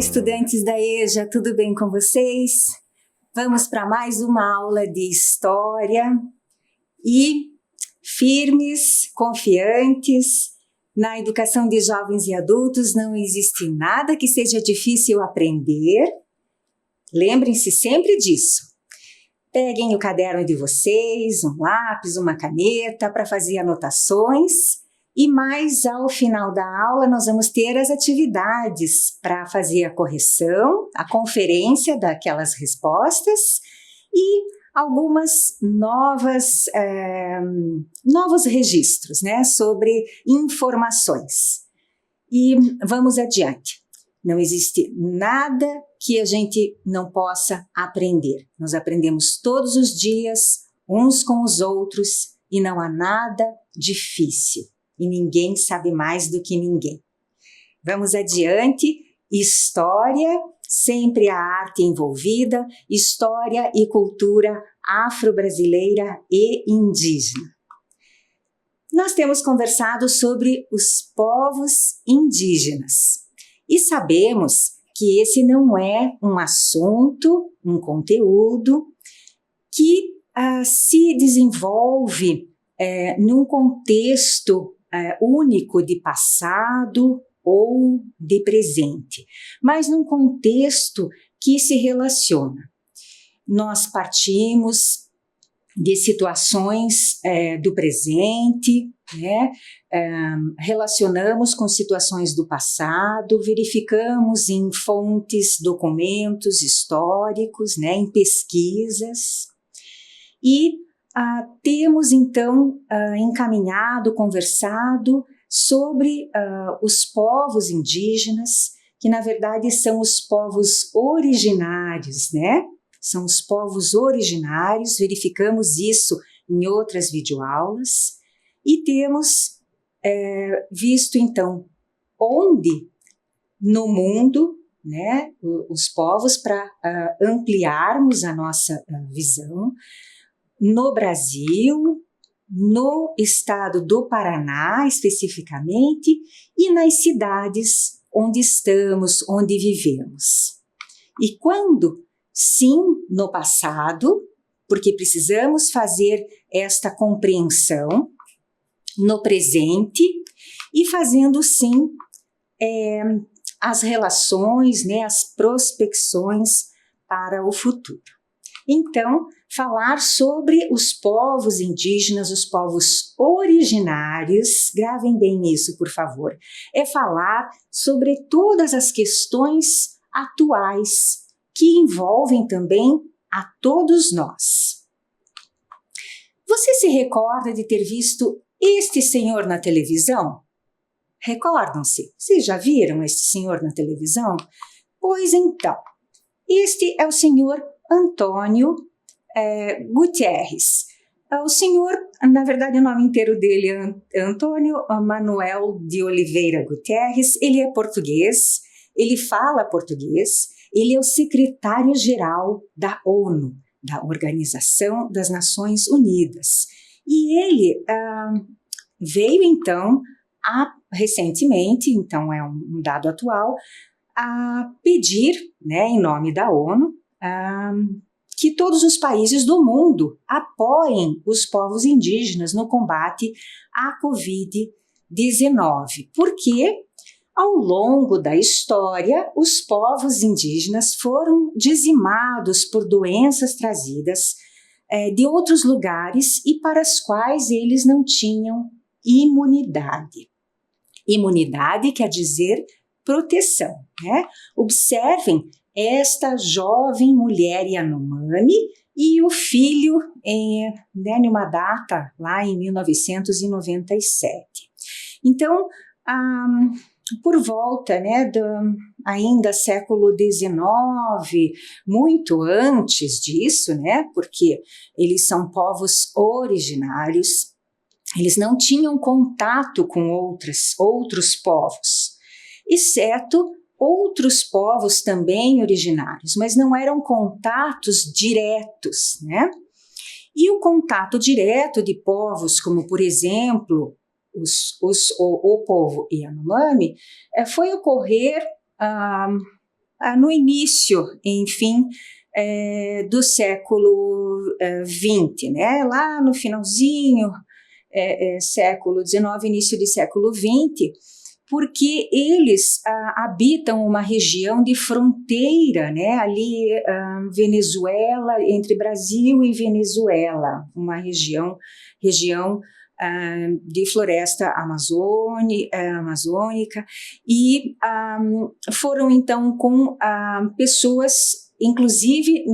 estudantes da EJA, tudo bem com vocês? Vamos para mais uma aula de História e firmes, confiantes. Na educação de jovens e adultos não existe nada que seja difícil aprender. Lembrem-se sempre disso. Peguem o caderno de vocês, um lápis, uma caneta para fazer anotações. E mais ao final da aula nós vamos ter as atividades para fazer a correção, a conferência daquelas respostas e algumas novos registros, né, sobre informações. E vamos adiante. Não existe nada que a gente não possa aprender. Nós aprendemos todos os dias, uns com os outros, e não há nada difícil. E ninguém sabe mais do que ninguém. Vamos adiante. História, sempre a arte envolvida, história e cultura afro-brasileira e indígena. Nós temos conversado sobre os povos indígenas e sabemos que esse não é um assunto, um conteúdo que se desenvolve num contexto único de passado ou de presente, mas num contexto que se relaciona. Nós partimos de situações do presente, né? Relacionamos com situações do passado, verificamos em fontes, documentos históricos, né? Em pesquisas, e temos então encaminhado, conversado sobre os povos indígenas, que na verdade são os povos originários, né? São os povos originários, verificamos isso em outras videoaulas, e temos visto então onde no mundo, né, os povos, para ampliarmos a nossa visão, no Brasil, no estado do Paraná especificamente, e nas cidades onde estamos, onde vivemos. E quando? Sim, no passado, porque precisamos fazer esta compreensão no presente e fazendo sim as relações, né, as prospecções para o futuro. Então, falar sobre os povos indígenas, os povos originários, gravem bem isso, por favor, é falar sobre todas as questões atuais que envolvem também a todos nós. Você se recorda de ter visto este senhor na televisão? Recordam-se? Vocês já viram este senhor na televisão? Pois então, este é o senhor Antônio Gutierrez. O senhor, na verdade, o nome inteiro dele é Antônio Manuel de Oliveira Gutierrez. Ele é português, ele fala português, ele é o secretário-geral da ONU, da Organização das Nações Unidas. E ele veio, então, recentemente, então é um dado atual, a pedir, né, em nome da ONU, que todos os países do mundo apoiem os povos indígenas no combate à Covid-19, porque ao longo da história os povos indígenas foram dizimados por doenças trazidas de outros lugares e para as quais eles não tinham imunidade. Imunidade quer dizer proteção, né? Observem esta jovem mulher Yanomami e o filho em uma data lá em 1997. Então, por volta, né, ainda século XIX, muito antes disso, né, porque eles são povos originários, eles não tinham contato com outros povos, exceto outros povos também originários, mas não eram contatos diretos, né? E o contato direto de povos como, por exemplo, o povo Yanomami foi ocorrer no início, enfim, do século XX, né? Lá no finalzinho, século XIX, início de século XX, porque eles habitam uma região de fronteira, né? Ali, Venezuela, entre Brasil e Venezuela, uma região de floresta amazônica, e foram então com pessoas, inclusive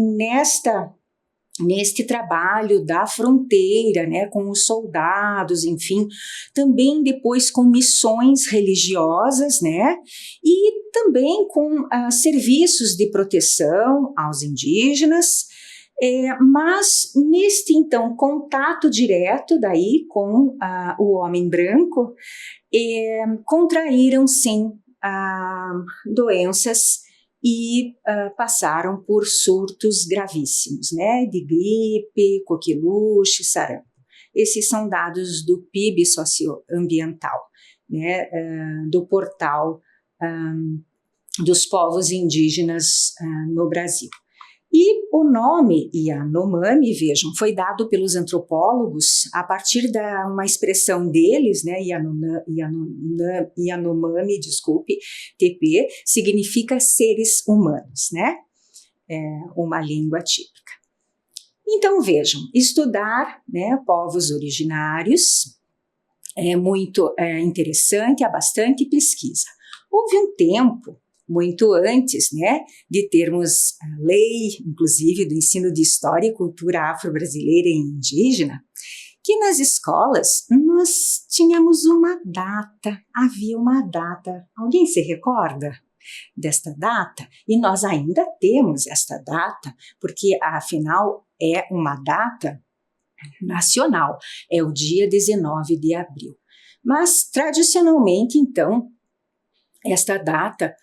neste trabalho da fronteira, né, com os soldados, enfim, também depois com missões religiosas, né, e também com serviços de proteção aos indígenas, mas neste, então, contato direto daí com o homem branco, contraíram, sim, doenças e passaram por surtos gravíssimos, né, de gripe, coqueluche, sarampo. Esses são dados do PIB socioambiental, né, do portal dos povos indígenas no Brasil. E o nome Yanomami, vejam, foi dado pelos antropólogos a partir de uma expressão deles, né, Yanomami, TP, significa seres humanos, né, uma língua típica. Então, vejam, estudar, né, povos originários é muito interessante, há bastante pesquisa. Houve um tempo, muito antes, né, de termos a lei, inclusive, do ensino de História e Cultura Afro-Brasileira e Indígena, que nas escolas nós tínhamos uma data, havia uma data. Alguém se recorda desta data? E nós ainda temos esta data, porque, afinal, é uma data nacional, é o dia 19 de abril. Mas, tradicionalmente, então, esta data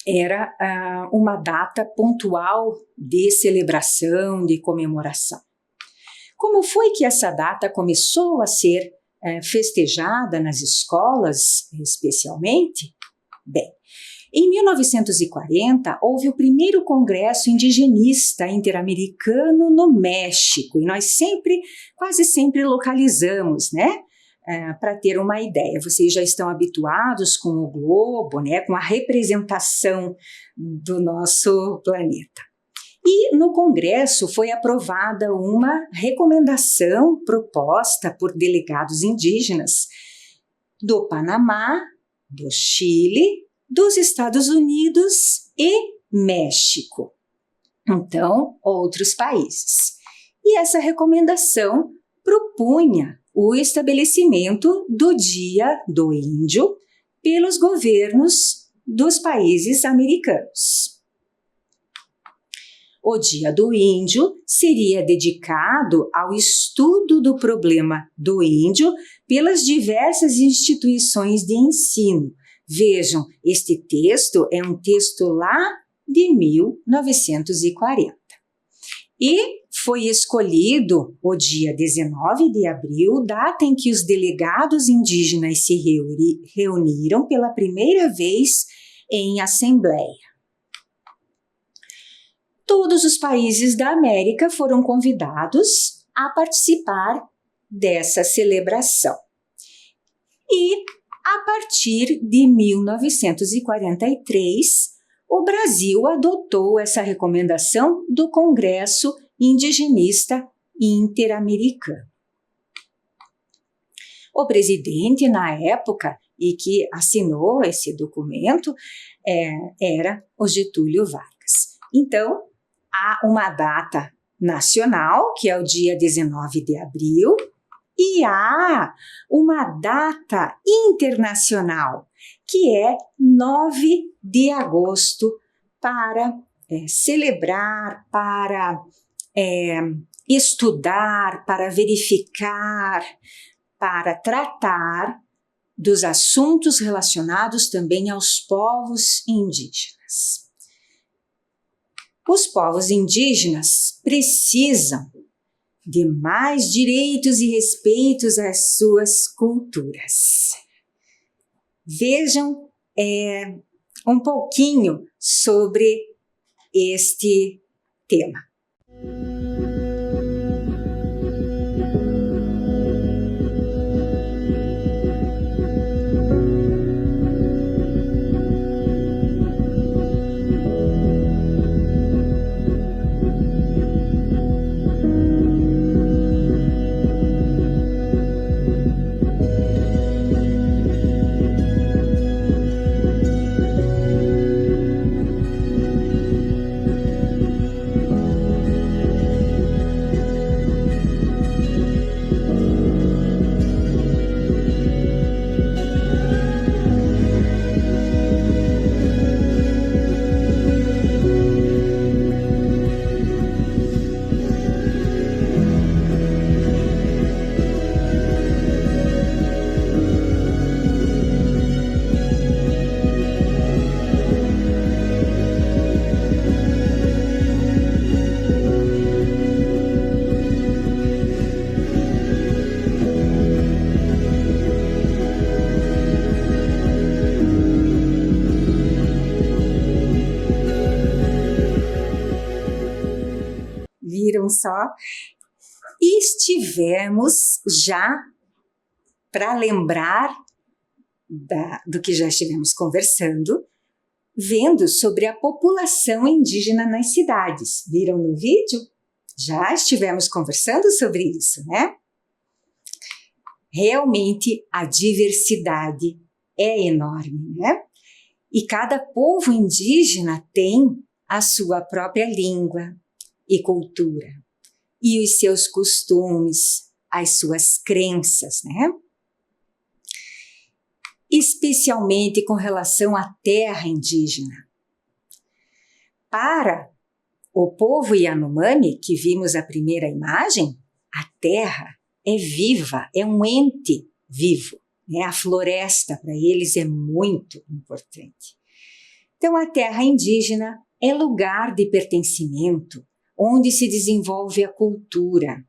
era uma data pontual de celebração, de comemoração. Como foi que essa data começou a ser festejada nas escolas, especialmente? Bem, em 1940, houve o primeiro Congresso Indigenista Interamericano no México, e nós quase sempre localizamos, né? Para ter uma ideia, vocês já estão habituados com o globo, né, com a representação do nosso planeta. E no Congresso foi aprovada uma recomendação proposta por delegados indígenas do Panamá, do Chile, dos Estados Unidos e México. Então, outros países. E essa recomendação propunha o estabelecimento do Dia do Índio pelos governos dos países americanos. O Dia do Índio seria dedicado ao estudo do problema do índio pelas diversas instituições de ensino. Vejam, este texto é um texto lá de 1940. E foi escolhido o dia 19 de abril, data em que os delegados indígenas se reuniram pela primeira vez em assembleia. Todos os países da América foram convidados a participar dessa celebração. E, a partir de 1943, o Brasil adotou essa recomendação do Congresso Indigenista Interamericano. O presidente, na época, e que assinou esse documento, era o Getúlio Vargas. Então, há uma data nacional, que é o dia 19 de abril, e há uma data internacional, que é 9 de agosto, para celebrar, para estudar, para verificar, para tratar dos assuntos relacionados também aos povos indígenas. Os povos indígenas precisam de mais direitos e respeitos às suas culturas. Vejam um pouquinho sobre este tema. Viram só? Estivemos já, para lembrar do que já estivemos conversando, vendo sobre a população indígena nas cidades. Viram no vídeo? Já estivemos conversando sobre isso, né? Realmente a diversidade é enorme, né? E cada povo indígena tem a sua própria língua e cultura, e os seus costumes, as suas crenças, né? Especialmente com relação à terra indígena. Para o povo Yanomami, que vimos a primeira imagem, a terra é viva, é um ente vivo, né? A floresta para eles é muito importante. Então, a terra indígena é lugar de pertencimento, onde se desenvolve a cultura,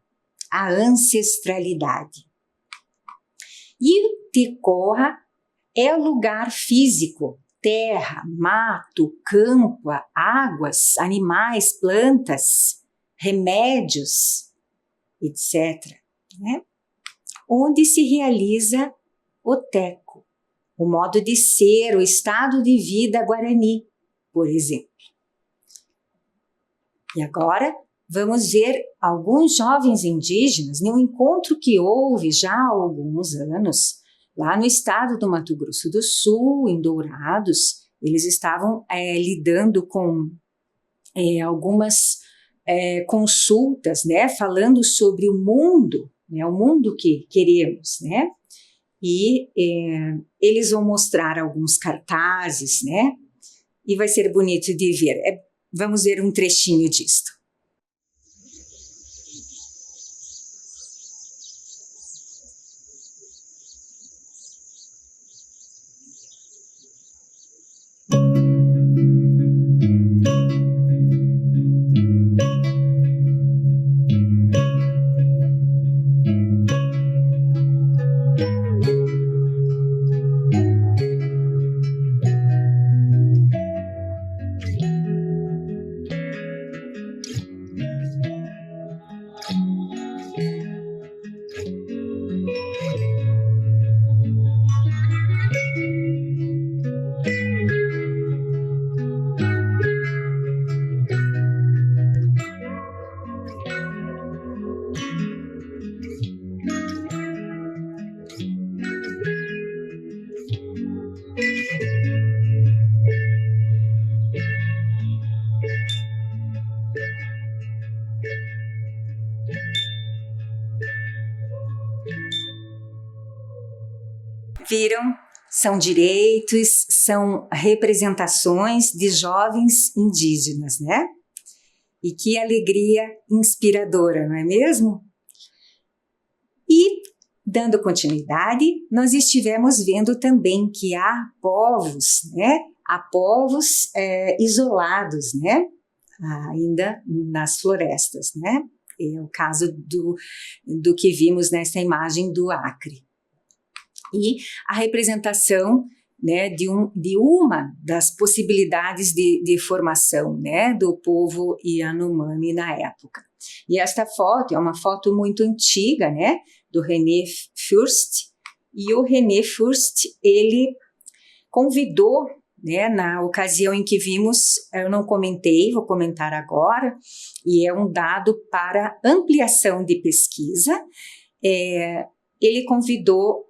a ancestralidade. E o Tecorra é lugar físico, terra, mato, campo, águas, animais, plantas, remédios, etc., né? Onde se realiza o teco, o modo de ser, o estado de vida guarani, por exemplo. E agora vamos ver alguns jovens indígenas num encontro que houve já há alguns anos, lá no estado do Mato Grosso do Sul, em Dourados. Eles estavam lidando com algumas consultas, né, falando sobre o mundo, né, o mundo que queremos, né? E eles vão mostrar alguns cartazes, né? E vai ser bonito de ver. Vamos ver um trechinho disto. Viram? São direitos, são representações de jovens indígenas, né? E que alegria inspiradora, não é mesmo? E, dando continuidade, nós estivemos vendo também que há povos, né? Há povos isolados, né? Ainda nas florestas, né? É o caso do que vimos nessa imagem do Acre. E a representação né, de uma das possibilidades de formação, né, do povo Yanomami na época. E esta foto é uma foto muito antiga, né, do René Fürst, e o René Fürst, ele convidou, né, na ocasião em que vimos, eu não comentei, vou comentar agora, e é um dado para ampliação de pesquisa, ele convidou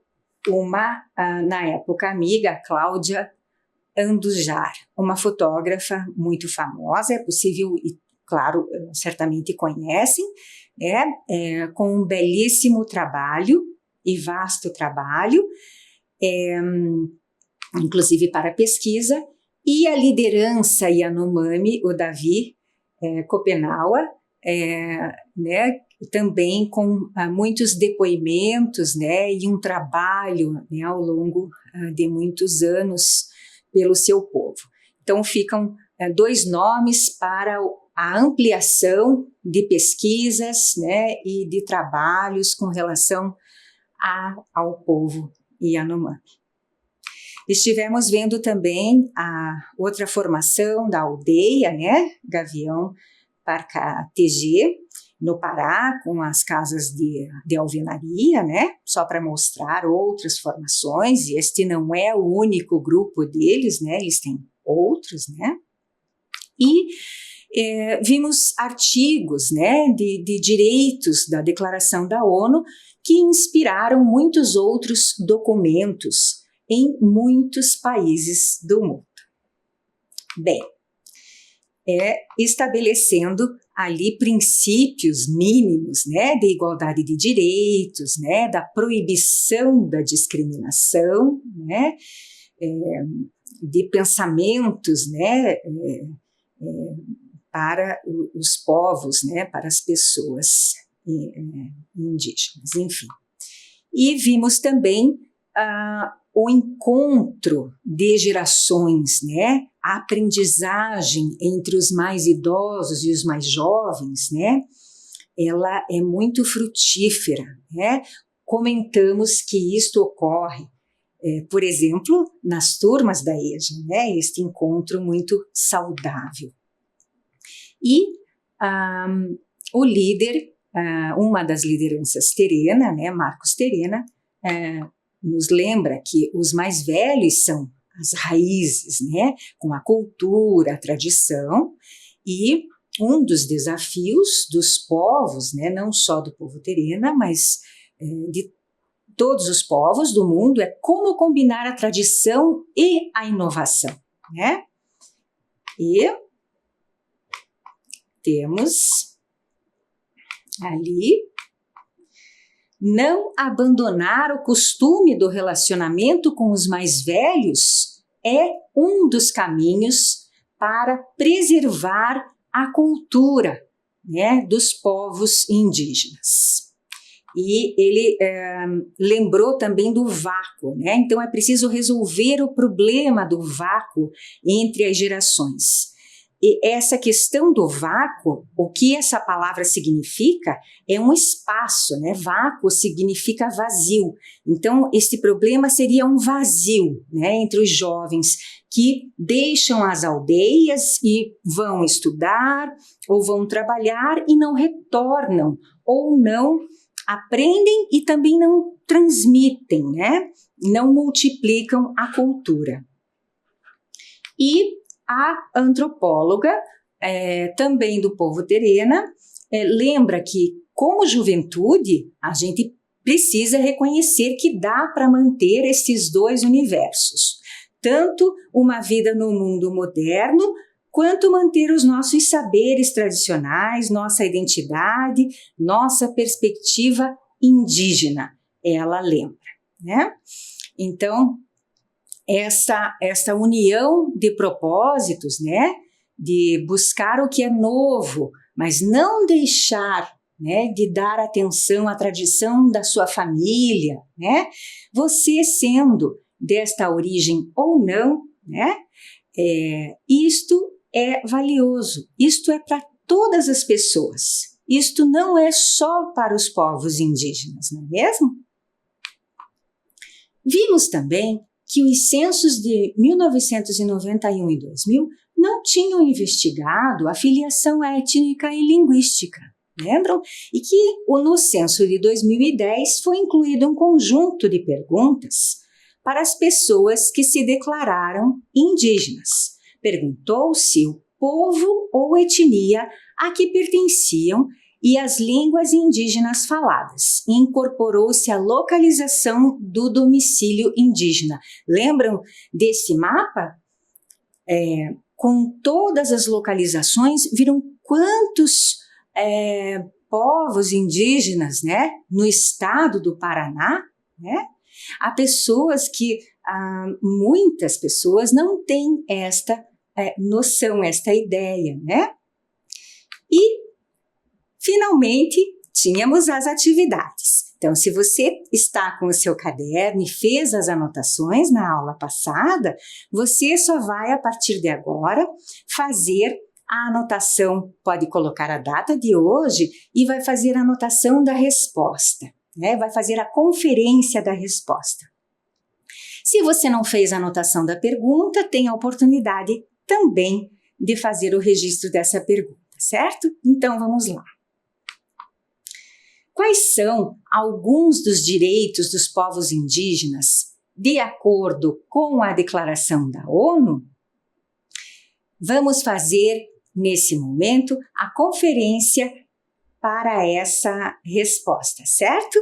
na época, amiga, Cláudia Andujar, uma fotógrafa muito famosa, é possível, e claro, certamente conhecem, com um belíssimo trabalho e vasto trabalho, inclusive para pesquisa, e a liderança Yanomami, o Davi Kopenawa, né, também com muitos depoimentos, né, e um trabalho, né, ao longo de muitos anos pelo seu povo. Então ficam dois nomes para a ampliação de pesquisas, né, e de trabalhos com relação ao povo Yanomami. Estivemos vendo também a outra formação da aldeia, né, Gavião Parca-TG, no Pará, com as casas de alvenaria, né, só para mostrar outras formações, e este não é o único grupo deles, né, eles têm outros, né, e vimos artigos, né, de direitos da Declaração da ONU que inspiraram muitos outros documentos em muitos países do mundo. Bem, estabelecendo ali princípios mínimos, né, de igualdade de direitos, né, da proibição da discriminação, né, de pensamentos, né, para os povos, né, para as pessoas indígenas, enfim. E vimos também o encontro de gerações, né, a aprendizagem entre os mais idosos e os mais jovens, né, ela é muito frutífera, né, comentamos que isto ocorre, por exemplo, nas turmas da EJA, né, este encontro muito saudável. E o líder, uma das lideranças terena, né, Marcos Terena, nos lembra que os mais velhos são as raízes, né, com a cultura, a tradição, e um dos desafios dos povos, né, não só do povo terena, mas de todos os povos do mundo, é como combinar a tradição e a inovação, né? E temos ali não abandonar o costume do relacionamento com os mais velhos é um dos caminhos para preservar a cultura, né, dos povos indígenas. E ele lembrou também do vácuo, né? Então é preciso resolver o problema do vácuo entre as gerações. E essa questão do vácuo, o que essa palavra significa é um espaço, né? Vácuo significa vazio. Então, este problema seria um vazio, né, entre os jovens que deixam as aldeias e vão estudar ou vão trabalhar e não retornam ou não aprendem e também não transmitem, né? Não multiplicam a cultura. E a antropóloga, também do povo terena, lembra que, como juventude, a gente precisa reconhecer que dá para manter esses dois universos. Tanto uma vida no mundo moderno, quanto manter os nossos saberes tradicionais, nossa identidade, nossa perspectiva indígena, ela lembra, né? Então, essa união de propósitos, né, de buscar o que é novo, mas não deixar, né, de dar atenção à tradição da sua família, né, você sendo desta origem ou não, né, isto é valioso, isto é para todas as pessoas, isto não é só para os povos indígenas, não é mesmo? Vimos também que os censos de 1991 e 2000 não tinham investigado a filiação étnica e linguística, lembram? E que no censo de 2010 foi incluído um conjunto de perguntas para as pessoas que se declararam indígenas. Perguntou-se o povo ou etnia a que pertenciam e as línguas indígenas faladas. Incorporou-se a localização do domicílio indígena. Lembram desse mapa? Com todas as localizações, viram quantos povos indígenas, né, no estado do Paraná, né? Há pessoas que, muitas pessoas não têm esta noção, esta ideia, né? E, finalmente, tínhamos as atividades. Então, se você está com o seu caderno e fez as anotações na aula passada, você só vai, a partir de agora, fazer a anotação, pode colocar a data de hoje e vai fazer a anotação da resposta, né? Vai fazer a conferência da resposta. Se você não fez a anotação da pergunta, tem a oportunidade também de fazer o registro dessa pergunta, certo? Então, vamos lá. Quais são alguns dos direitos dos povos indígenas de acordo com a Declaração da ONU? Vamos fazer, nesse momento, a conferência para essa resposta, certo?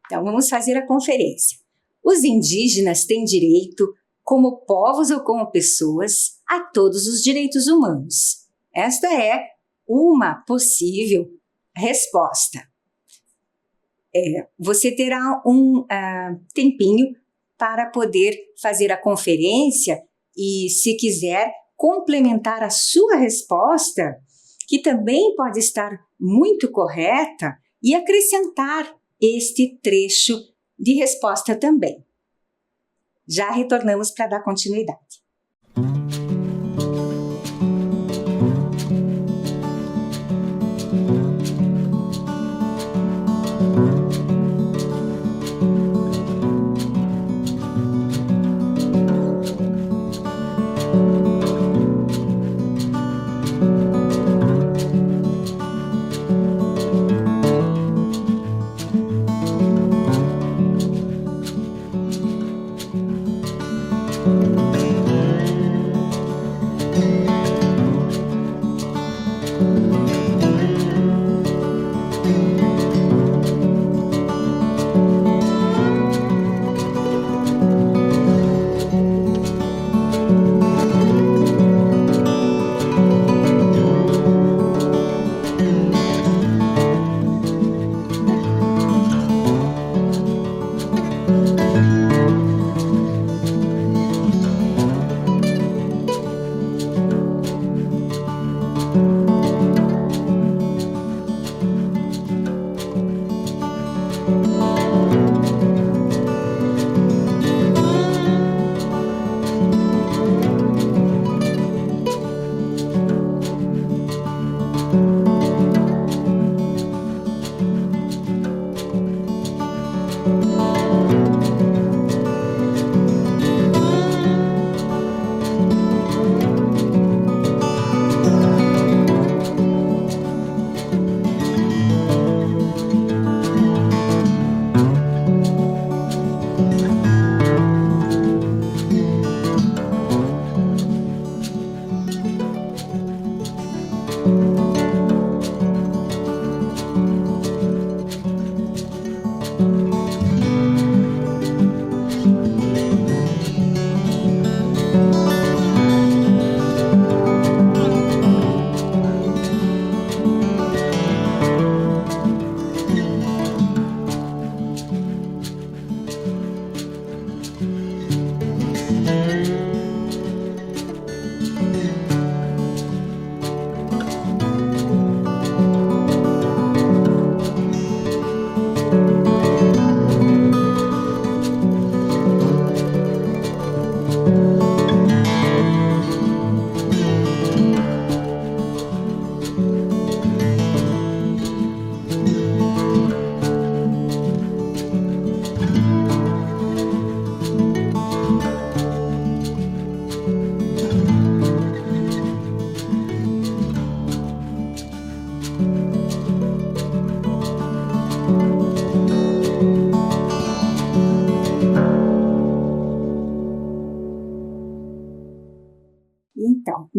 Então, vamos fazer a conferência. Os indígenas têm direito, como povos ou como pessoas, a todos os direitos humanos. Esta é uma possível resposta. Você terá um tempinho para poder fazer a conferência e, se quiser, complementar a sua resposta, que também pode estar muito correta, e acrescentar este trecho de resposta também. Já retornamos para dar continuidade.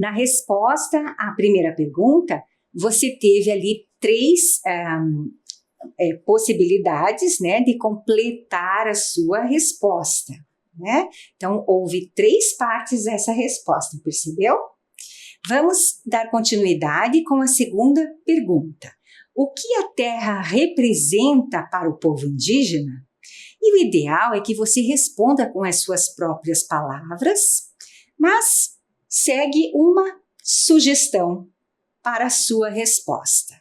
Na resposta à primeira pergunta, você teve ali 3 possibilidades, né, de completar a sua resposta, né? Então, houve 3 partes dessa resposta, percebeu? Vamos dar continuidade com a segunda pergunta. O que a terra representa para o povo indígena? E o ideal é que você responda com as suas próprias palavras, mas segue uma sugestão para a sua resposta.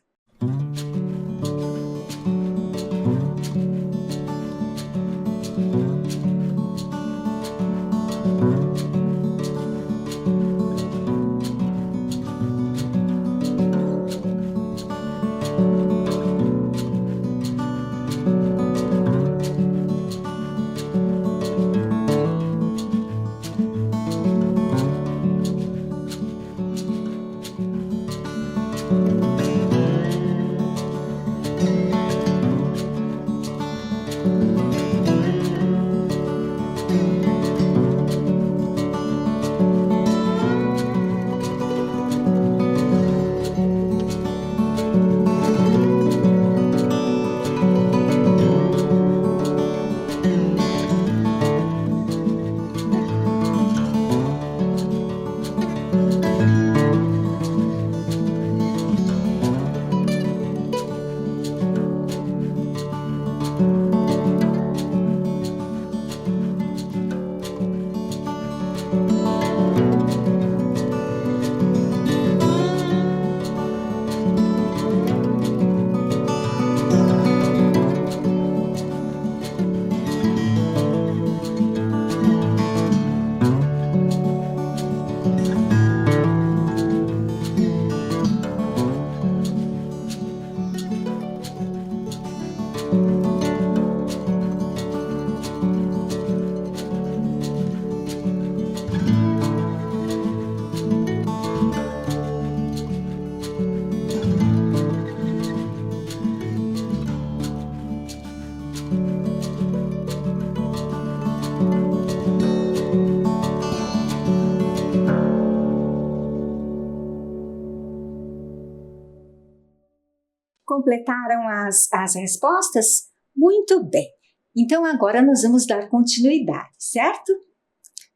Completaram as respostas? Muito bem. Então, agora nós vamos dar continuidade, certo?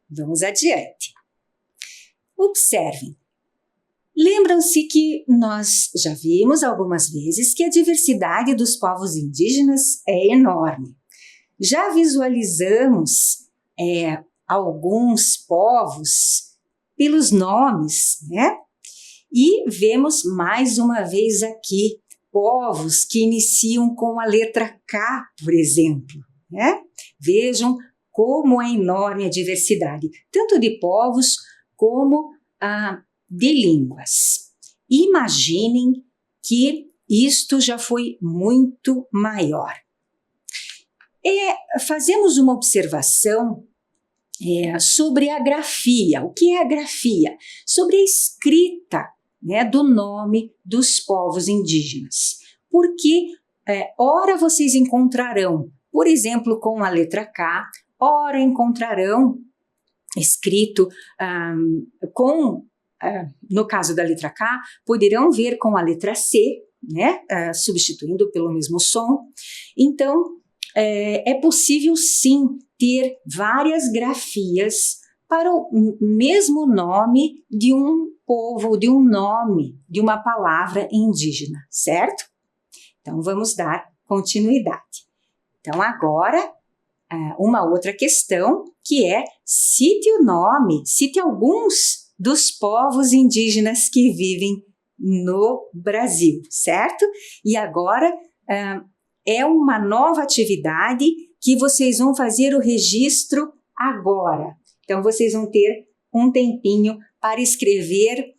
Vamos adiante. Observem. Lembram-se que nós já vimos algumas vezes que a diversidade dos povos indígenas é enorme. Já visualizamos alguns povos pelos nomes, né? E vemos mais uma vez aqui povos que iniciam com a letra K, por exemplo, né? Vejam como é enorme a diversidade, tanto de povos como de línguas. Imaginem que isto já foi muito maior. Fazemos uma observação sobre a grafia. O que é a grafia? Sobre a escrita, né, do nome dos povos indígenas. Porque, ora vocês encontrarão, por exemplo, com a letra K, ora encontrarão escrito no caso da letra K, poderão ver com a letra C, né, substituindo pelo mesmo som. Então, é possível sim ter várias grafias para o mesmo nome de um povo, de um nome, de uma palavra indígena, certo? Então, vamos dar continuidade. Então, agora, uma outra questão que cite alguns dos povos indígenas que vivem no Brasil, certo? E agora, é uma nova atividade que vocês vão fazer o registro agora. Então, vocês vão ter um tempinho para escrever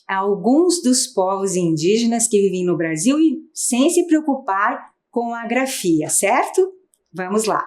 alguns dos povos indígenas que vivem no Brasil e sem se preocupar com a grafia, certo? Vamos lá!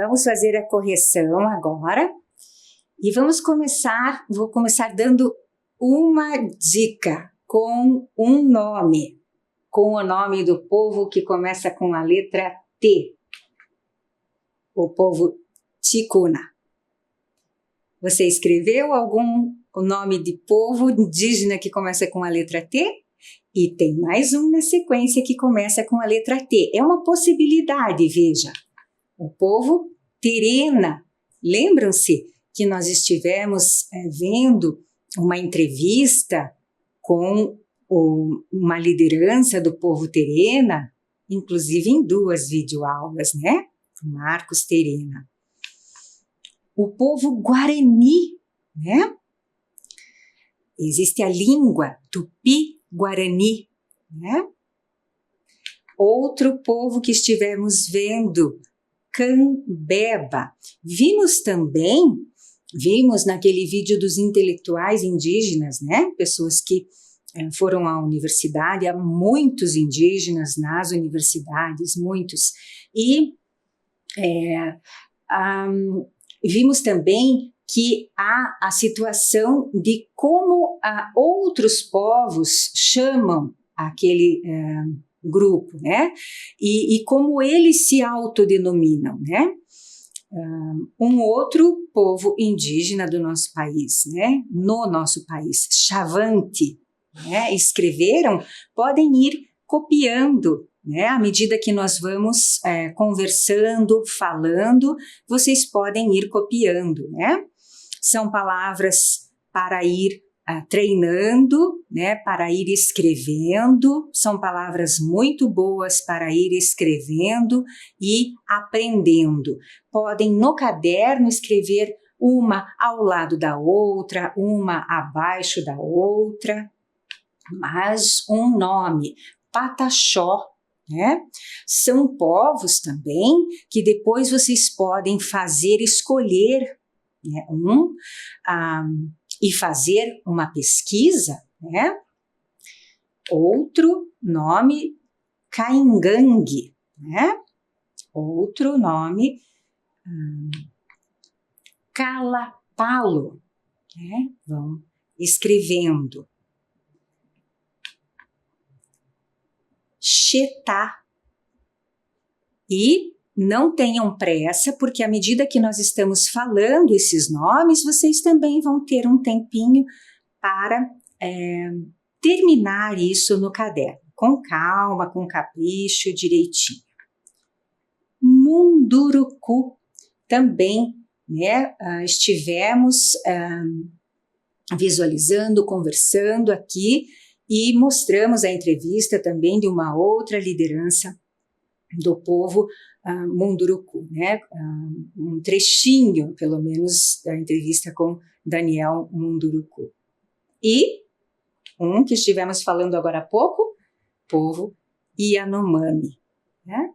Vamos fazer a correção agora e vou começar dando uma dica com um nome, com o nome do povo que começa com a letra T, o povo Ticuna. Você escreveu o nome de povo indígena que começa com a letra T? E tem mais um na sequência que começa com a letra T. É uma possibilidade, veja. O povo Terena. Lembram-se que nós estivemos vendo uma entrevista com uma liderança do povo Terena, inclusive em 2 videoaulas, né? Marcos Terena. O povo Guarani, né? Existe a língua Tupi-Guarani, né? Outro povo que estivemos vendo, Cambeba. Vimos naquele vídeo dos intelectuais indígenas, né? Pessoas que foram à universidade, há muitos indígenas nas universidades, muitos. E vimos também que há a situação de como outros povos chamam aquele grupo, né? E como eles se autodenominam, né? Um outro povo indígena do nosso país, né? No nosso país, Chavante, né? Escreveram, podem ir copiando, né? À medida que nós vamos conversando, falando, vocês podem ir copiando, né? São palavras para ir treinando, né? Para ir escrevendo, são palavras muito boas para ir escrevendo e aprendendo. Podem no caderno escrever uma ao lado da outra, uma abaixo da outra, mas um nome, Pataxó, né? São povos também que depois vocês podem escolher, né, e fazer uma pesquisa, né? Outro nome, Caingangue, né? Outro nome, Calapalo, né? Vão escrevendo. Xetá. E não tenham pressa, porque à medida que nós estamos falando esses nomes, vocês também vão ter um tempinho para terminar isso no caderno, com calma, com capricho, direitinho. Munduruku também, né? Estivemos visualizando, conversando aqui e mostramos a entrevista também de uma outra liderança do povo Munduruku, né? Um trechinho, pelo menos, da entrevista com Daniel Munduruku. E um que estivemos falando agora há pouco, povo Yanomami, né?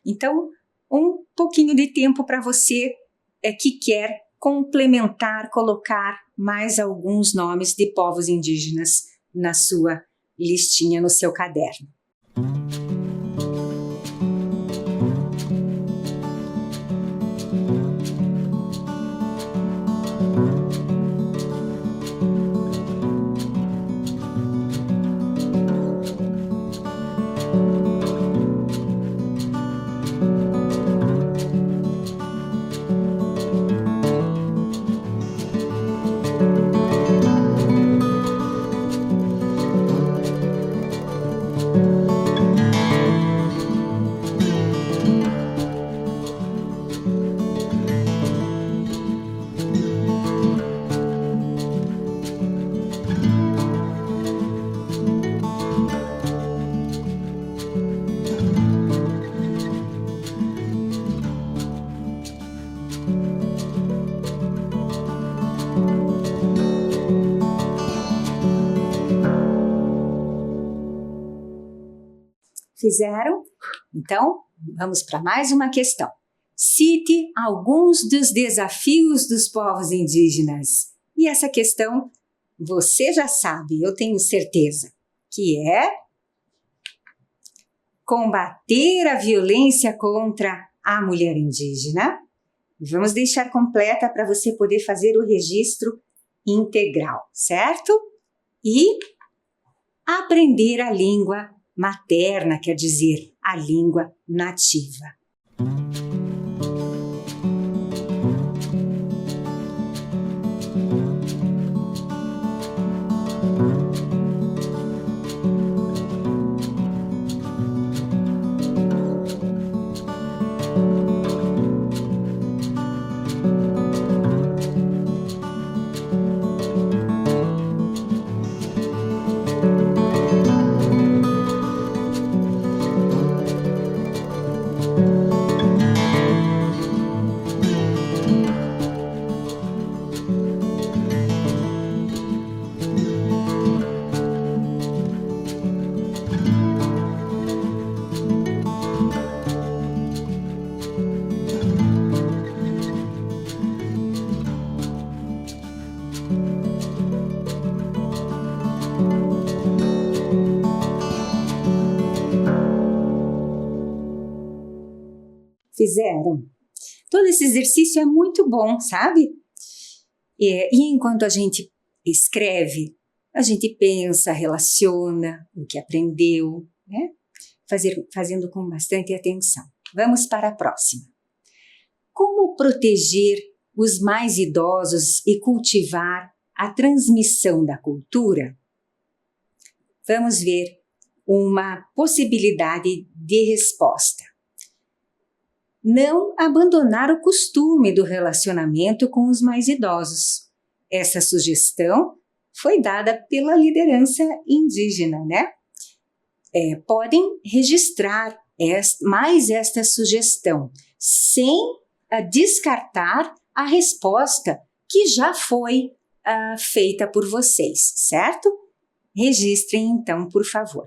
Então, um pouquinho de tempo para você que quer complementar, colocar mais alguns nomes de povos indígenas na sua listinha, no seu caderno. Fizeram? Então, vamos para mais uma questão. Cite alguns dos desafios dos povos indígenas. E essa questão você já sabe, eu tenho certeza, que é combater a violência contra a mulher indígena. Vamos deixar completa para você poder fazer o registro integral, certo? E aprender a língua materna, quer dizer, a língua nativa. Fizeram? Todo esse exercício é muito bom, sabe? E enquanto a gente escreve, a gente pensa, relaciona o que aprendeu, né? Fazendo com bastante atenção. Vamos para a próxima. Como proteger os mais idosos e cultivar a transmissão da cultura? Vamos ver uma possibilidade de resposta. Não abandonar o costume do relacionamento com os mais idosos. Essa sugestão foi dada pela liderança indígena, né? Podem registrar mais esta sugestão, sem descartar a resposta que já foi feita por vocês, certo? Registrem então, por favor.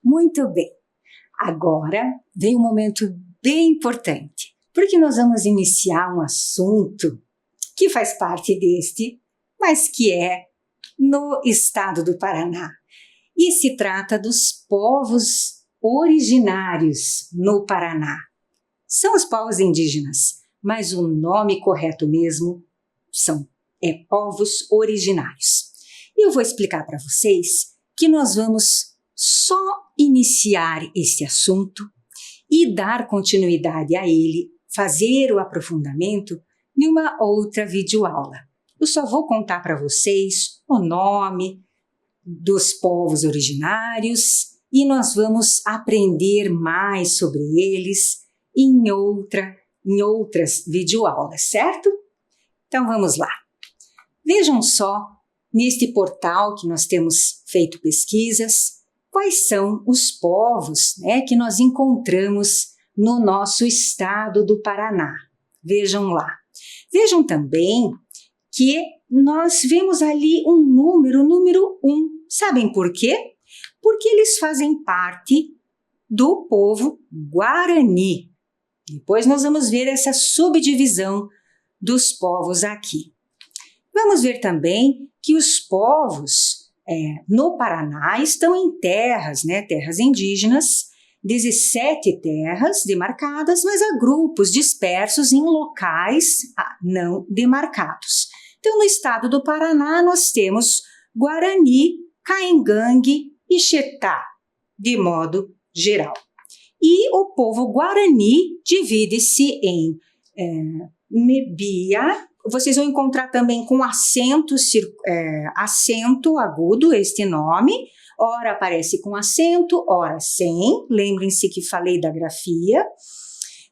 Muito bem, agora vem um momento bem importante, porque nós vamos iniciar um assunto que faz parte deste, mas que é no estado do Paraná. E se trata dos povos originários no Paraná. São os povos indígenas, mas o nome correto mesmo é povos originários. E eu vou explicar para vocês que nós vamos só iniciar esse assunto e dar continuidade a ele, fazer o aprofundamento em uma outra videoaula. Eu só vou contar para vocês o nome dos povos originários e nós vamos aprender mais sobre eles em outras videoaulas, certo? Então vamos lá. Vejam só, neste portal que nós temos feito pesquisas, quais são os povos, que nós encontramos no nosso estado do Paraná. Vejam lá. Vejam também que nós vemos ali um número 1. Sabem por quê? Porque eles fazem parte do povo Guarani. Depois nós vamos ver essa subdivisão dos povos aqui. Vamos ver também que os povos no Paraná estão em terras indígenas, 17 terras demarcadas, mas há grupos dispersos em locais não demarcados. Então, no estado do Paraná, nós temos Guarani, Caingangue e Xetá, de modo geral. E o povo Guarani divide-se em Mebia. Vocês vão encontrar também com acento agudo este nome. Ora aparece com acento, ora sem. Lembrem-se que falei da grafia.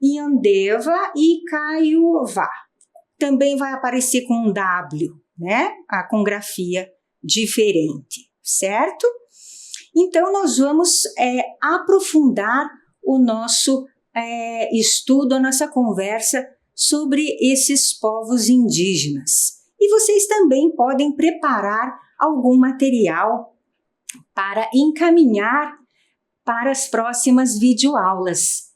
Yandeva e Caiová. Também vai aparecer com um W, né? Com grafia diferente, certo? Então, nós vamos aprofundar o nosso estudo, a nossa conversa sobre esses povos indígenas. E vocês também podem preparar algum material para encaminhar para as próximas videoaulas,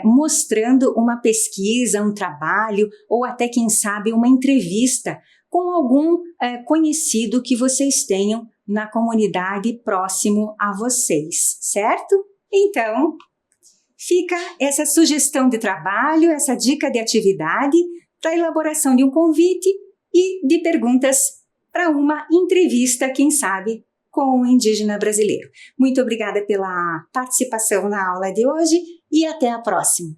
mostrando uma pesquisa, um trabalho ou até, quem sabe, uma entrevista com algum conhecido que vocês tenham na comunidade próximo a vocês, certo? Então, fica essa sugestão de trabalho, essa dica de atividade para a elaboração de um convite e de perguntas para uma entrevista, quem sabe, com o indígena brasileiro. Muito obrigada pela participação na aula de hoje e até a próxima.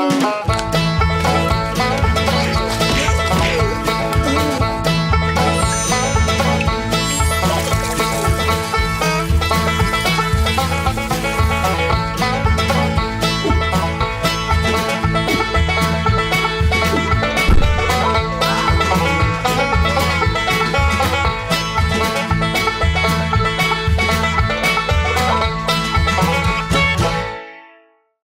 Hello.